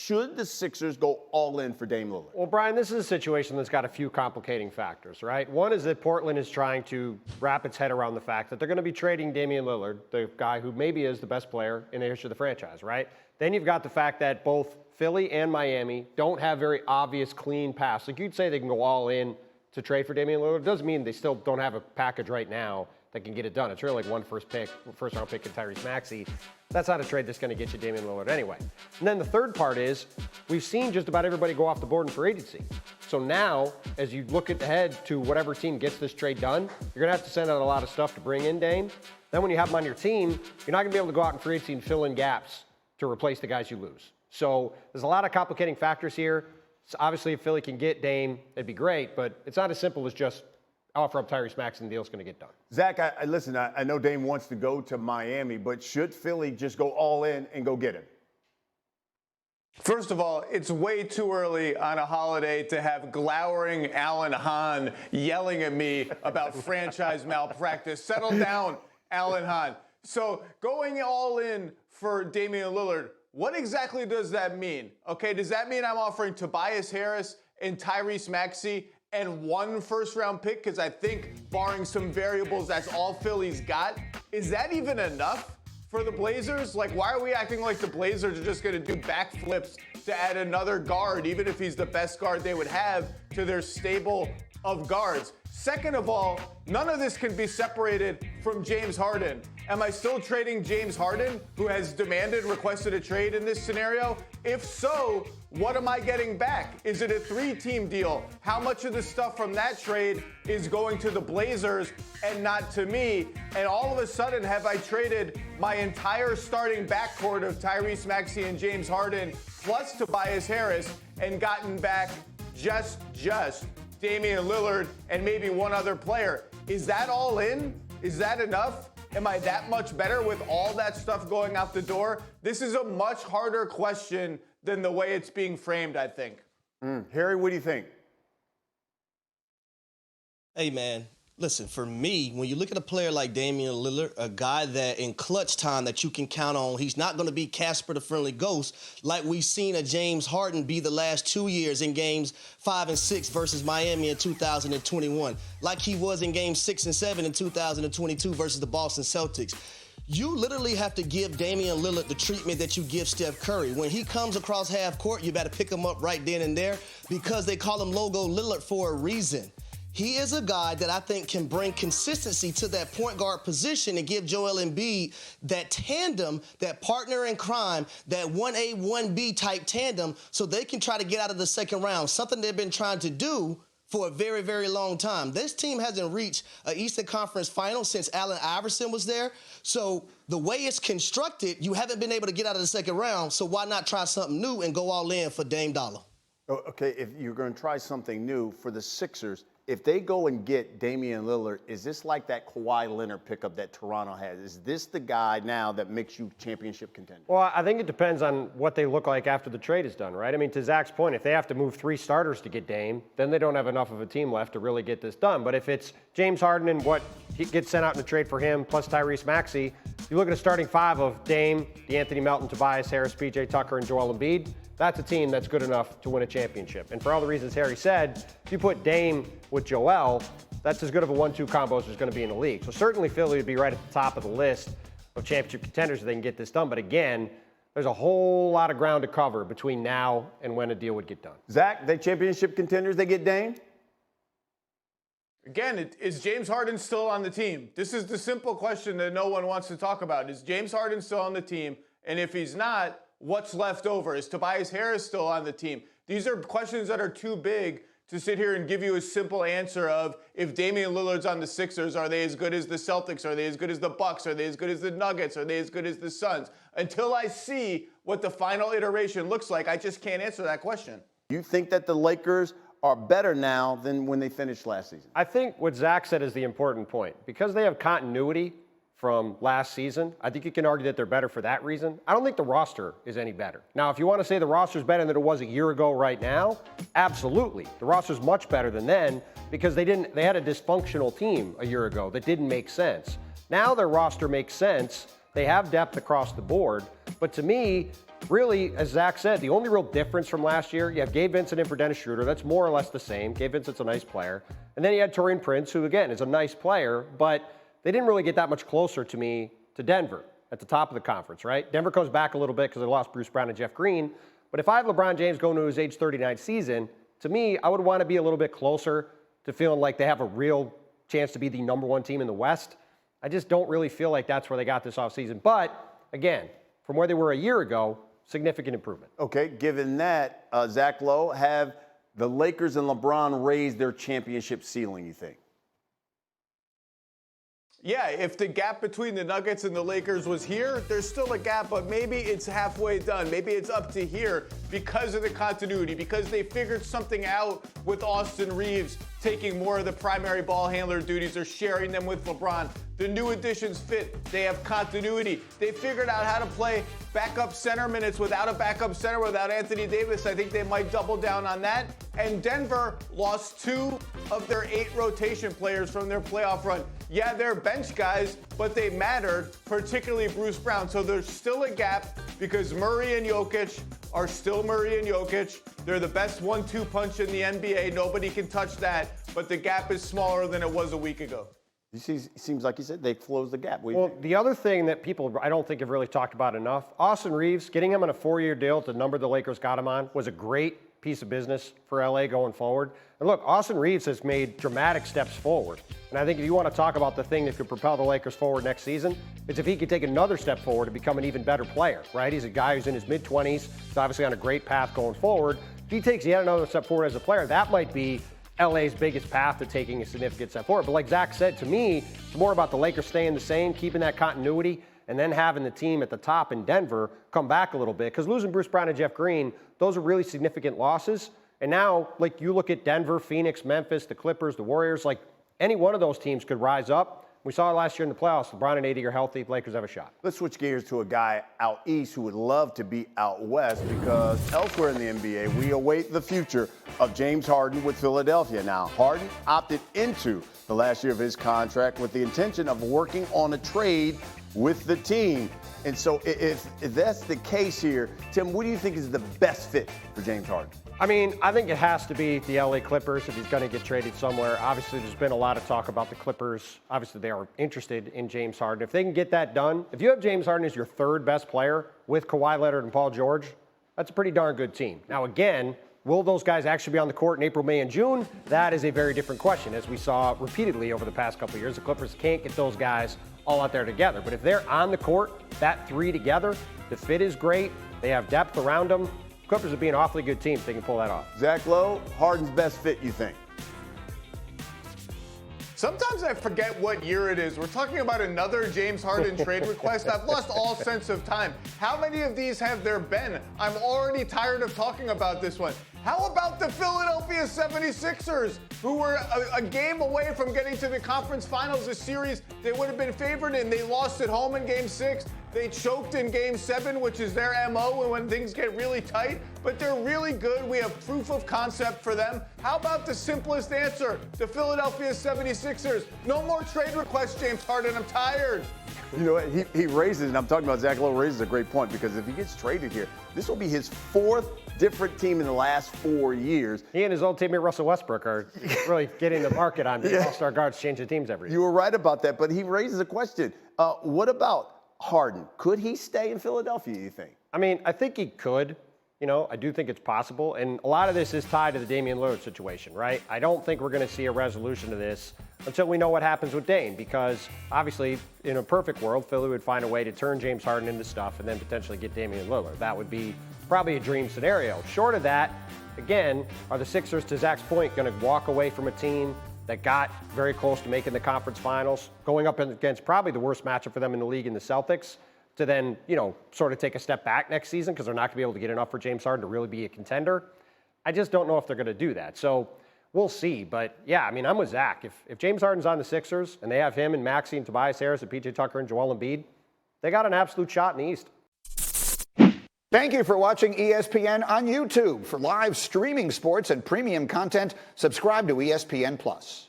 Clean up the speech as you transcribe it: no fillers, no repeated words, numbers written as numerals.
Should the Sixers go all in for Dame Lillard? Well, Brian, this is a situation that's got a few complicating factors, right? One is that Portland is trying to wrap its head around the fact that they're going to be trading Damian Lillard, the guy who maybe is the best player in the history of the franchise, right? Then you've got the fact that both Philly and Miami don't have very obvious clean paths. Like you'd say they can go all in to trade for Damian Lillard. It doesn't mean they still don't have a package right now that can get it done. It's really like one first round pick in Tyrese Maxey. That's not a trade that's going to get you Damian Lillard anyway. And then the third part is we've seen just about everybody go off the board in free agency. So now, as you look ahead to whatever team gets this trade done, you're going to have to send out a lot of stuff to bring in Dame. Then when you have him on your team, you're not going to be able to go out in free agency and fill in gaps to replace the guys you lose. So there's a lot of complicating factors here. So obviously, if Philly can get Dame, it'd be great, but it's not as simple as just offer up Tyrese Maxey and the deal's going to get done. Zach, listen, I know Dame wants to go to Miami, but should Philly just go all in and go get him? First of all, it's way too early on a holiday to have glowering Alan Hahn yelling at me about franchise malpractice. Settle down, Alan Hahn. So going all in for Damian Lillard, what exactly does that mean? Okay, does that mean I'm offering Tobias Harris and Tyrese Maxey and one first-round pick? Because I think, barring some variables, that's all Philly's got. Is that even enough for the Blazers? Like, why are we acting like the Blazers are just going to do backflips to add another guard, even if he's the best guard they would have, to their stable of guards? Second of all, none of this can be separated from James Harden. Am I still trading James Harden, who has requested a trade in this scenario? If so, what am I getting back? Is it a 3-team deal? How much of the stuff from that trade is going to the Blazers and not to me? And all of a sudden, have I traded my entire starting backcourt of Tyrese Maxey and James Harden plus Tobias Harris and gotten back just Damian Lillard and maybe one other player? Is that all in? Is that enough? Am I that much better with all that stuff going out the door? This is a much harder question than the way it's being framed, I think. Harry, what do you think? Hey, man. Listen, for me, when you look at a player like Damian Lillard, a guy that in clutch time that you can count on, he's not going to be Casper the Friendly Ghost like we've seen a James Harden be the last 2 years in games 5 and 6 versus Miami in 2021, like he was in games 6 and 7 in 2022 versus the Boston Celtics. You literally have to give Damian Lillard the treatment that you give Steph Curry. When he comes across half court, you better pick him up right then and there because they call him Logo Lillard for a reason. He is a guy that I think can bring consistency to that point guard position and give Joel Embiid that tandem, that partner in crime, that 1A, 1B type tandem so they can try to get out of the second round, something they've been trying to do for a very, very long time. This team hasn't reached an Eastern Conference final since Allen Iverson was there. So the way it's constructed, you haven't been able to get out of the second round, so why not try something new and go all in for Dame Dollar? Okay, if you're going to try something new for the Sixers, if they go and get Damian Lillard, is this like that Kawhi Leonard pickup that Toronto has? Is this the guy now that makes you championship contender? Well, I think it depends on what they look like after the trade is done, right? I mean, to Zach's point, if they have to move 3 starters to get Dame, then they don't have enough of a team left to really get this done. But if it's James Harden and what gets sent out in the trade for him, plus Tyrese Maxey, you look at a starting 5 of Dame, DeAnthony Melton, Tobias Harris, PJ Tucker, and Joel Embiid. That's a team that's good enough to win a championship. And for all the reasons Harry said, if you put Dame with Joel, that's as good of a 1-2 combo as there's going to be in the league. So certainly Philly would be right at the top of the list of championship contenders if they can get this done. But again, there's a whole lot of ground to cover between now and when a deal would get done. Zach, they championship contenders, they get Dame? Again, is James Harden still on the team? This is the simple question that no one wants to talk about. Is James Harden still on the team? And if he's not, what's left over? Is Tobias Harris still on the team? These are questions that are too big to sit here and give you a simple answer of if Damian Lillard's on the Sixers, are they as good as the Celtics? Are they as good as the Bucks? Are they as good as the Nuggets? Are they as good as the Suns? Until I see what the final iteration looks like, I just can't answer that question. You think that the Lakers are better now than when they finished last season? I think what Zach said is the important point. Because they have continuity from last season, I think you can argue that they're better for that reason. I don't think the roster is any better. Now, if you want to say the roster's better than it was a year ago right now, absolutely. The roster's much better than then because they had a dysfunctional team a year ago that didn't make sense. Now their roster makes sense. They have depth across the board. But to me, really, as Zach said, the only real difference from last year, you have Gabe Vincent in for Dennis Schroeder. That's more or less the same. Gabe Vincent's a nice player. And then you had Taurean Prince, who, again, is a nice player, but they didn't really get that much closer to me to Denver at the top of the conference, right? Denver comes back a little bit because they lost Bruce Brown and Jeff Green. But if I have LeBron James going to his age 39 season, to me, I would want to be a little bit closer to feeling like they have a real chance to be the number one team in the West. I just don't really feel like that's where they got this offseason. But, again, from where they were a year ago, significant improvement. Okay, given that, Zach Lowe, have the Lakers and LeBron raised their championship ceiling, you think? Yeah, if the gap between the Nuggets and the Lakers was here, there's still a gap, but maybe it's halfway done. Maybe it's up to here because of the continuity, because they figured something out with Austin Reeves taking more of the primary ball handler duties or sharing them with LeBron. The new additions fit. They have continuity. They figured out how to play backup center minutes without a backup center, without Anthony Davis. I think they might double down on that. And Denver lost 2 of their 8 rotation players from their playoff run. Yeah, they're bench guys, but they mattered, particularly Bruce Brown. So there's still a gap because Murray and Jokic are still Murray and Jokic. They're the best 1-2 punch in the NBA. Nobody can touch that. But the gap is smaller than it was a week ago. Seems like you said they closed the gap. Well, the other thing that people I don't think have really talked about enough, Austin Reeves, getting him on a 4-year deal at the number the Lakers got him on was a great piece of business for LA going forward. And look, Austin Reeves has made dramatic steps forward. And I think if you want to talk about the thing that could propel the Lakers forward next season, it's if he could take another step forward to become an even better player, right? He's a guy who's in his mid-20s. He's obviously on a great path going forward. If he takes yet another step forward as a player, that might be LA's biggest path to taking a significant step forward. But like Zach said, to me, it's more about the Lakers staying the same, keeping that continuity, and then having the team at the top in Denver come back a little bit. Because losing Bruce Brown and Jeff Green, those are really significant losses. And now, like, you look at Denver, Phoenix, Memphis, the Clippers, the Warriors, like, any one of those teams could rise up. We saw it last year in the playoffs. LeBron and AD are healthy. The Lakers have a shot. Let's switch gears to a guy out east who would love to be out west because elsewhere in the NBA, we await the future of James Harden with Philadelphia. Now, Harden opted into the last year of his contract with the intention of working on a trade with the team. And so if that's the case here, Tim, what do you think is the best fit for James Harden? I mean, I think it has to be the LA Clippers if he's going to get traded somewhere. Obviously, there's been a lot of talk about the Clippers. Obviously, they are interested in James Harden. If they can get that done, if you have James Harden as your 3rd best player with Kawhi Leonard and Paul George, that's a pretty darn good team. Now, again, will those guys actually be on the court in April, May, and June? That is a very different question. As we saw repeatedly over the past couple of years, the Clippers can't get those guys all out there together. But if they're on the court, that 3 together, the fit is great. They have depth around them. Clippers would be an awfully good team if they can pull that off. Zach Lowe, Harden's best fit, you think? Sometimes I forget what year it is. We're talking about another James Harden trade request. I've lost all sense of time. How many of these have there been? I'm already tired of talking about this one. How about the Philadelphia 76ers, who were a game away from getting to the conference finals, a series they would have been favored in? They lost at home in Game 6. They choked in Game 7, which is their MO when things get really tight, but they're really good. We have proof of concept for them. How about the simplest answer? The Philadelphia 76ers. No more trade requests, James Harden. I'm tired. You know what? He raises, and I'm talking about Zach Lowe, raises a great point because if he gets traded here, this will be his 4th different team in the last 4 years. He and his old teammate Russell Westbrook are really getting the market on the all-star guards changing teams every year. You were right about that, but he raises a question. What about Harden? Could he stay in Philadelphia, you think? I mean, I think he could. You know, I do think it's possible. And a lot of this is tied to the Damian Lillard situation, right? I don't think we're going to see a resolution to this until we know what happens with Dame, because obviously, in a perfect world, Philly would find a way to turn James Harden into stuff and then potentially get Damian Lillard. That would be probably a dream scenario. Short of that, again, are the Sixers, to Zach's point, going to walk away from a team that got very close to making the conference finals, going up against probably the worst matchup for them in the league in the Celtics, to then, you know, sort of take a step back next season because they're not going to be able to get enough for James Harden to really be a contender? I just don't know if they're going to do that. So we'll see. But, yeah, I mean, I'm with Zach. If James Harden's on the Sixers and they have him and Maxey and Tobias Harris and P.J. Tucker and Joel Embiid, they got an absolute shot in the East. Thank you for watching ESPN on YouTube. For live streaming sports and premium content, subscribe to ESPN+.